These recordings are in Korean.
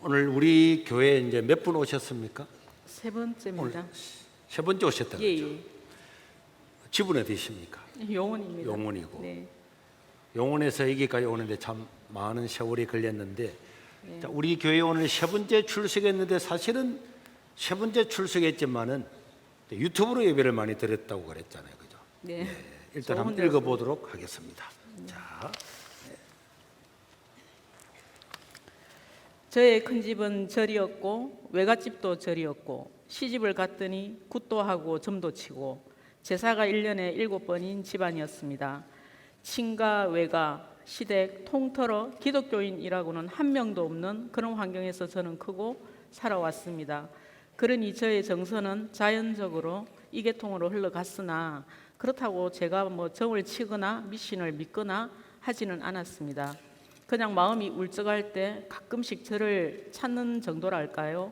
오늘 우리 교회 이제 몇 분 오셨습니까? 세 번째입니다. 세 번째 오셨다 예, 그죠? 예. 집은 어디십니까? 용원입니다. 용원이고. 네. 용원에서 여기까지 오는데 참 많은 세월이 걸렸는데, 네. 자, 우리 교회 오늘 세 번째 출석했는데 사실은 세 번째 출석했지만은 유튜브로 예배를 많이 드렸다고 그랬잖아요, 그죠? 네. 일단 저 한번 혼자 읽어보도록 하겠습니다. 자, 저의 큰 집은 절이었고 외갓집도 절이었고 시집을 갔더니 굿도 하고 점도 치고 제사가 1년에 7번인 집안이었습니다. 친가 외가 시댁 통틀어 기독교인이라고는 한 명도 없는 그런 환경에서 저는 크고 살아왔습니다. 그러니 저의 정서는 자연적으로 이 계통으로 흘러갔으나 그렇다고 제가 정을 치거나 미신을 믿거나 하지는 않았습니다. 그냥 마음이 울적할 때 가끔씩 저를 찾는 정도랄까요?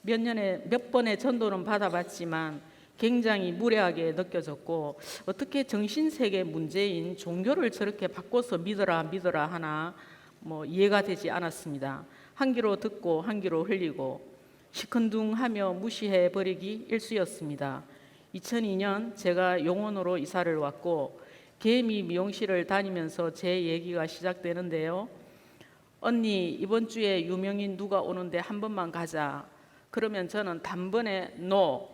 몇 번의 전도는 받아봤지만 굉장히 무례하게 느껴졌고, 어떻게 정신세계 문제인 종교를 저렇게 바꿔서 믿어라 하나 이해가 되지 않았습니다. 한 귀로 듣고 한 귀로 흘리고 시큰둥하며 무시해 버리기 일쑤였습니다. 2002년 제가 용원으로 이사를 왔고 개미 미용실을 다니면서 제 얘기가 시작되는데요. 언니, 이번 주에 유명인 누가 오는데 한 번만 가자. 그러면 저는 단번에 NO.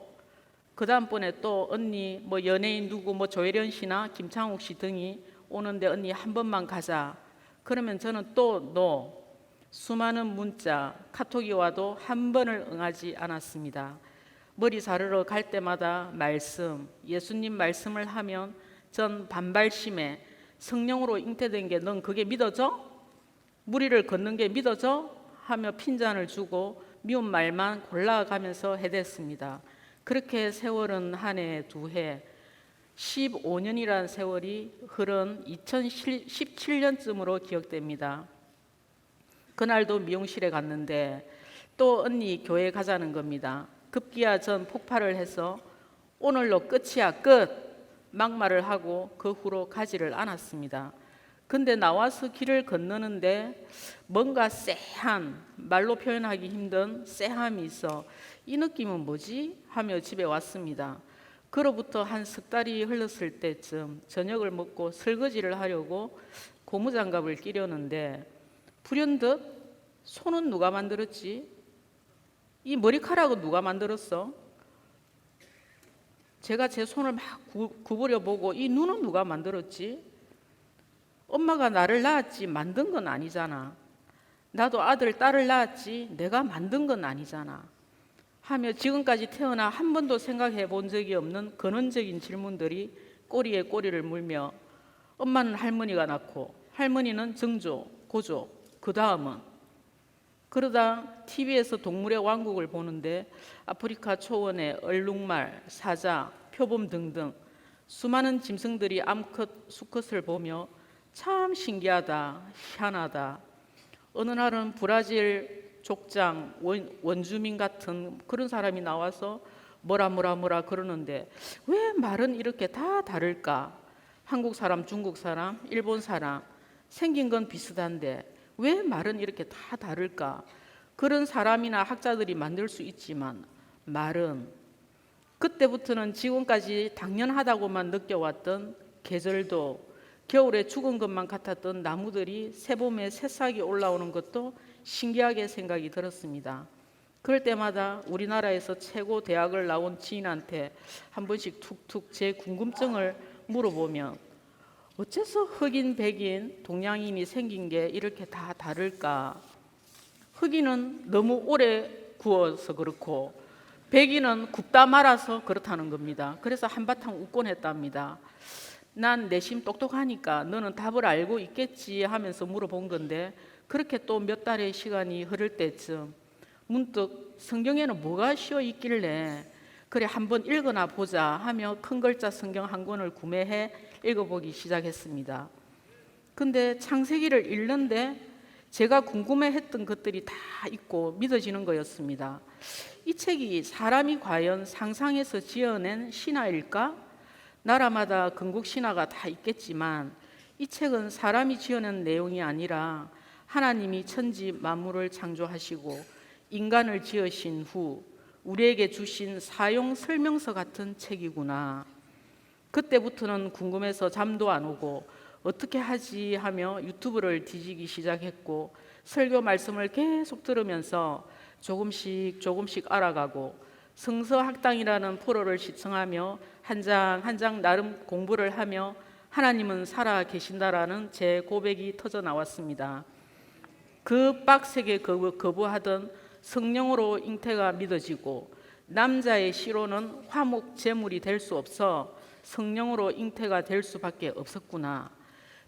그 다음번에 또 언니 연예인 누구 조혜련 씨나 김창욱 씨 등이 오는데 언니 한 번만 가자. 그러면 저는 또 NO. 수많은 문자, 카톡이 와도 한 번을 응하지 않았습니다. 머리 자르러 갈 때마다 말씀, 예수님 말씀을 하면 전 반발심에 성령으로 잉태된 게 넌 그게 믿어져? 무리를 걷는 게 믿어져? 하며 핀잔을 주고 미운 말만 골라가면서 해댔습니다. 그렇게 세월은 한 해, 두 해, 15년이란 세월이 흐른 2017년쯤으로 기억됩니다. 그날도 미용실에 갔는데 또 언니 교회 가자는 겁니다. 급기야 전 폭발을 해서 오늘로 끝이야 끝 막말을 하고 그 후로 가지를 않았습니다. 근데 나와서 길을 건너는데 뭔가 쎄한, 말로 표현하기 힘든 쎄함이 있어 이 느낌은 뭐지? 하며 집에 왔습니다. 그로부터 한 석 달이 흘렀을 때쯤 저녁을 먹고 설거지를 하려고 고무장갑을 끼려는데 불현듯 손은 누가 만들었지? 이 머리카락은 누가 만들었어? 제가 제 손을 막 구부려 보고 이 눈은 누가 만들었지? 엄마가 나를 낳았지 만든 건 아니잖아. 나도 아들, 딸을 낳았지 내가 만든 건 아니잖아. 하며 지금까지 태어나 한 번도 생각해 본 적이 없는 근원적인 질문들이 꼬리에 꼬리를 물며 엄마는 할머니가 낳고 할머니는 정조, 고조, 그 다음은 그러다 TV에서 동물의 왕국을 보는데 아프리카 초원의 얼룩말, 사자, 표범 등등 수많은 짐승들이 암컷, 수컷을 보며 참 신기하다, 희한하다. 어느 날은 브라질 족장, 원주민 같은 그런 사람이 나와서 뭐라 그러는데 왜 말은 이렇게 다 다를까? 한국 사람, 중국 사람, 일본 사람 생긴 건 비슷한데 왜 말은 이렇게 다 다를까? 그런 사람이나 학자들이 만들 수 있지만 말은 그때부터는 지금까지 당연하다고만 느껴왔던 계절도 겨울에 죽은 것만 같았던 나무들이 새봄에 새싹이 올라오는 것도 신기하게 생각이 들었습니다. 그럴 때마다 우리나라에서 최고 대학을 나온 지인한테 한 번씩 툭툭 제 궁금증을 물어보면 어째서 흑인, 백인, 동양인이 생긴 게 이렇게 다 다를까? 흑인은 너무 오래 구워서 그렇고 백인은 굽다 말아서 그렇다는 겁니다. 그래서 한바탕 웃곤 했답니다. 난 내심 똑똑하니까 너는 답을 알고 있겠지 하면서 물어본 건데 그렇게 또 몇 달의 시간이 흐를 때쯤 문득 성경에는 뭐가 씌어 있길래 그래 한번 읽어나 보자 하며 큰 글자 성경 한 권을 구매해 읽어보기 시작했습니다. 근데 창세기를 읽는데 제가 궁금해했던 것들이 다 있고 믿어지는 거였습니다. 이 책이 사람이 과연 상상해서 지어낸 신화일까? 나라마다 건국 신화가 다 있겠지만 이 책은 사람이 지어낸 내용이 아니라 하나님이 천지 만물을 창조하시고 인간을 지으신 후 우리에게 주신 사용 설명서 같은 책이구나. 그때부터는 궁금해서 잠도 안 오고 어떻게 하지 하며 유튜브를 뒤지기 시작했고 설교 말씀을 계속 들으면서 조금씩 알아가고 성서학당이라는 프로를 시청하며 한 장 한 장 나름 공부를 하며 하나님은 살아 계신다라는 제 고백이 터져 나왔습니다. 그 빡세게 거부하던 성령으로 잉태가 믿어지고 남자의 씨로는 화목 제물이 될 수 없어 성령으로 잉태가 될 수밖에 없었구나.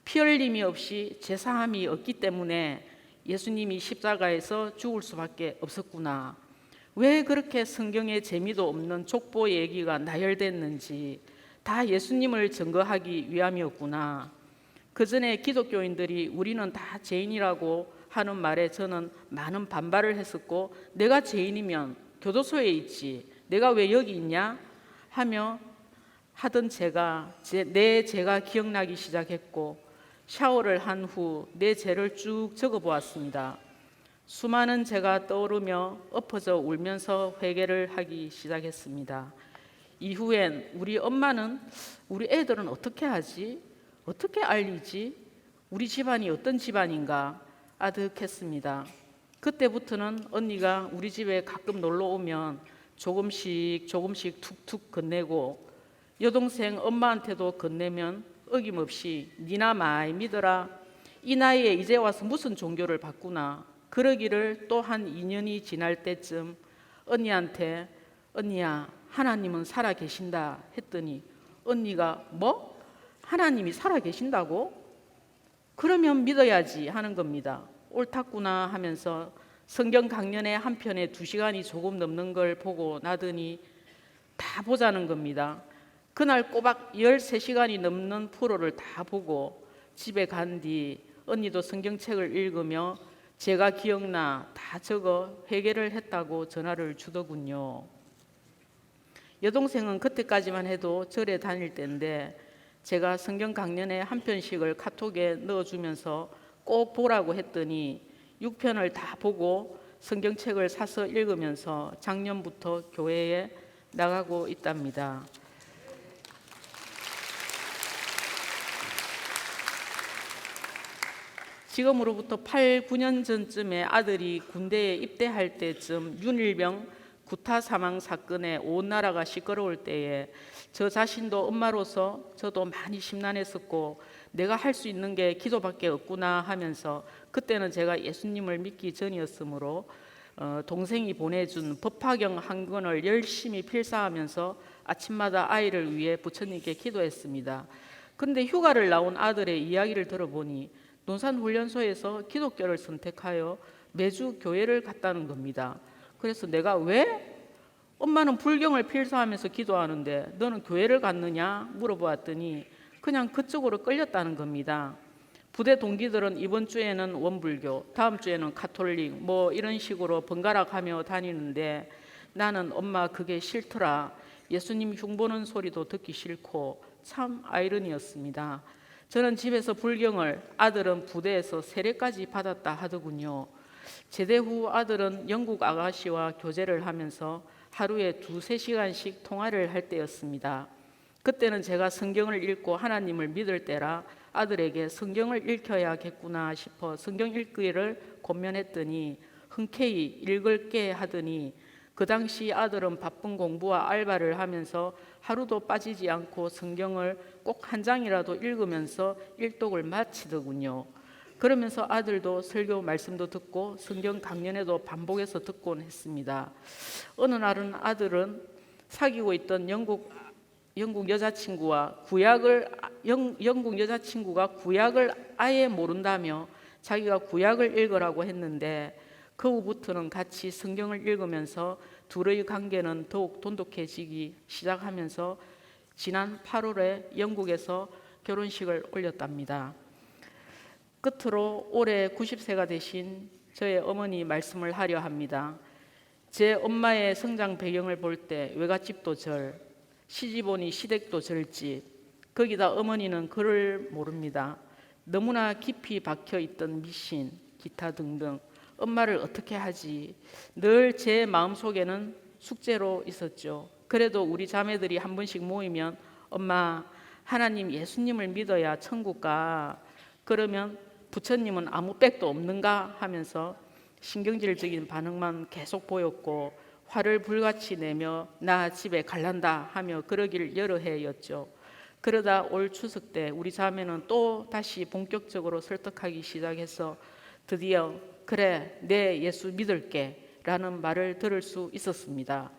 피 흘림이 없이 제사함이 없기 때문에 예수님이 십자가에서 죽을 수밖에 없었구나. 왜 그렇게 성경에 재미도 없는 족보 얘기가 나열됐는지 다 예수님을 증거하기 위함이었구나. 그 전에 기독교인들이 우리는 다 죄인이라고 하는 말에 저는 많은 반발을 했었고, 내가 죄인이면 교도소에 있지 내가 왜 여기 있냐 하며 하던 내 죄가 기억나기 시작했고, 샤워를 한 후 내 죄를 쭉 적어보았습니다. 수많은 죄가 떠오르며 엎어져 울면서 회개를 하기 시작했습니다. 이후엔 우리 엄마는 우리 애들은 어떻게 하지? 어떻게 알리지? 우리 집안이 어떤 집안인가 아득했습니다. 그때부터는 언니가 우리 집에 가끔 놀러 오면 조금씩 툭툭 건네고, 여동생 엄마한테도 건네면 어김없이 니나 많이 믿어라, 이 나이에 이제 와서 무슨 종교를 바꾸나, 그러기를 또 한 2년이 지날 때쯤 언니한테 언니야 하나님은 살아 계신다 했더니 언니가 뭐? 하나님이 살아 계신다고? 그러면 믿어야지 하는 겁니다. 옳았구나 하면서 성경 강연의 한 편에 2시간이 조금 넘는 걸 보고 나더니 다 보자는 겁니다. 그날 꼬박 13시간이 넘는 프로를 다 보고 집에 간 뒤 언니도 성경책을 읽으며 제가 기억나 다 적어 회개를 했다고 전화를 주더군요. 여동생은 그때까지만 해도 절에 다닐 때인데 제가 성경 강연의 한 편씩을 카톡에 넣어주면서 꼭 보라고 했더니 6편을 다 보고 성경책을 사서 읽으면서 작년부터 교회에 나가고 있답니다. 지금으로부터 8, 9년 전쯤에 아들이 군대에 입대할 때쯤 윤일병 구타 사망 사건에 온 나라가 시끄러울 때에 저 자신도 엄마로서 저도 많이 심란했었고, 내가 할 수 있는 게 기도밖에 없구나 하면서, 그때는 제가 예수님을 믿기 전이었으므로 동생이 보내준 법화경 한 권을 열심히 필사하면서 아침마다 아이를 위해 부처님께 기도했습니다. 그런데 휴가를 나온 아들의 이야기를 들어보니 논산훈련소에서 기독교를 선택하여 매주 교회를 갔다는 겁니다. 그래서 내가 왜? 엄마는 불경을 필사하면서 기도하는데 너는 교회를 갔느냐 물어보았더니 그냥 그쪽으로 끌렸다는 겁니다. 부대 동기들은 이번 주에는 원불교, 다음 주에는 가톨릭 뭐 이런 식으로 번갈아가며 다니는데 나는 엄마 그게 싫더라. 예수님 흉보는 소리도 듣기 싫고 참 아이러니였습니다. 저는 집에서 불경을, 아들은 부대에서 세례까지 받았다 하더군요. 제대 후 아들은 영국 아가씨와 교제를 하면서 하루에 2-3시간씩 통화를 할 때였습니다. 그때는 제가 성경을 읽고 하나님을 믿을 때라 아들에게 성경을 읽혀야겠구나 싶어 성경 읽기를 권면했더니 흔쾌히 읽을게 하더니 그 당시 아들은 바쁜 공부와 알바를 하면서 하루도 빠지지 않고 성경을 꼭 한 장이라도 읽으면서 일독을 마치더군요. 그러면서 아들도 설교 말씀도 듣고 성경 강연에도 반복해서 듣곤 했습니다. 어느 날은 아들은 사귀고 있던 영국 여자친구가 구약을 아예 모른다며 자기가 구약을 읽으라고 했는데 그 후부터는 같이 성경을 읽으면서 둘의 관계는 더욱 돈독해지기 시작하면서 지난 8월에 영국에서 결혼식을 올렸답니다. 끝으로 올해 90세가 되신 저의 어머니 말씀을 하려 합니다. 제 엄마의 성장 배경을 볼 때 외갓집도 절, 시집오니 시댁도 절집, 거기다 어머니는 글을 모릅니다. 너무나 깊이 박혀있던 미신, 기타 등등 엄마를 어떻게 하지 늘 제 마음속에는 숙제로 있었죠. 그래도 우리 자매들이 한 번씩 모이면 엄마 하나님 예수님을 믿어야 천국 가. 그러면 부처님은 아무 백도 없는가 하면서 신경질적인 반응만 계속 보였고 화를 불같이 내며 나 집에 갈란다 하며 그러길 여러 해였죠. 그러다 올 추석 때 우리 자매는 또 다시 본격적으로 설득하기 시작해서 드디어 그래 내 예수 믿을게 라는 말을 들을 수 있었습니다.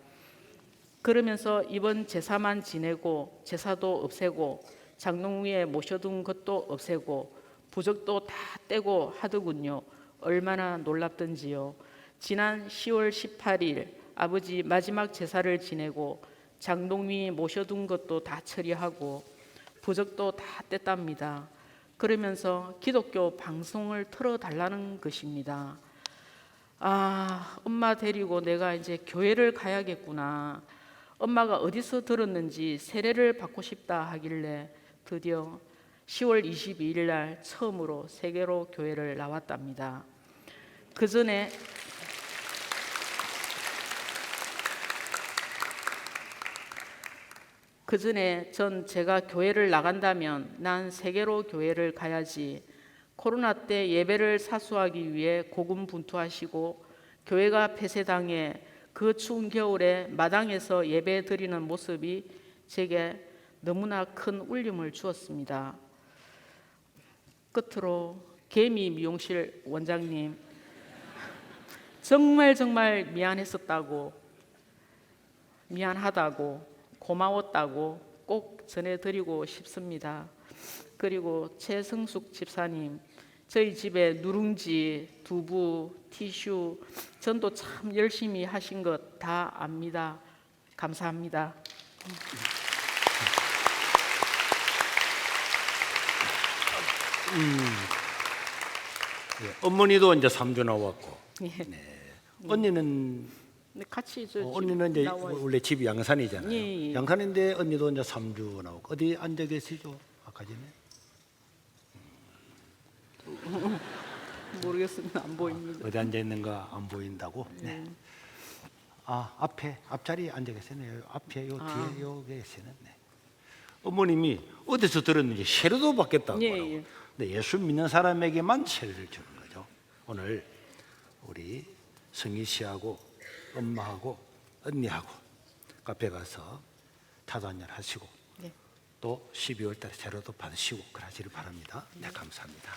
그러면서 이번 제사만 지내고 제사도 없애고 장롱 위에 모셔둔 것도 없애고 부적도 다 떼고 하더군요. 얼마나 놀랍던지요. 지난 10월 18일 아버지 마지막 제사를 지내고 장롱 위에 모셔둔 것도 다 처리하고 부적도 다 뗐답니다. 그러면서 기독교 방송을 틀어달라는 것입니다. 아, 엄마 데리고 내가 이제 교회를 가야겠구나. 엄마가 어디서 들었는지 세례를 받고 싶다 하길래 드디어 10월 22일 날 처음으로 세계로 교회를 나왔답니다. 그 전에 전 제가 교회를 나간다면 난 세계로 교회를 가야지. 코로나 때 예배를 사수하기 위해 고군분투하시고 교회가 폐쇄당해 그 추운 겨울에 마당에서 예배 드리는 모습이 제게 너무나 큰 울림을 주었습니다. 끝으로 개미 미용실 원장님 정말 미안했었다고 미안하다고 고마웠다고 꼭 전해드리고 싶습니다. 그리고 최성숙 집사님 저희 집에 누룽지, 두부, 티슈 전도 참 열심히 하신 것 다 압니다. 감사합니다. 어머니도 이제 3주 나왔고, 예. 네. 언니는 네, 같이 저 언니는 이제 나와요. 원래 집이 양산이잖아요. 예. 양산인데 언니도 이제 3주 나오고 어디 앉아 계시죠? 아까 전에 모르겠습니다. 안 보입니다. 어디 앉아 있는가 안 보인다고. 네. 아 앞자리에 앉아 계시네요. 앞에 요 뒤에 요 계시는. 네. 어머님이 어디서 들었는지 세례도 받겠다고. 예. 근데 예수 믿는 사람에게만 세례를 주는 거죠. 오늘 우리 성희 씨하고 엄마하고 언니하고 카페 가서 차도 한잔 하시고 네. 또 12월 달에 세례도 받으시고 그러시길 바랍니다. 네, 감사합니다.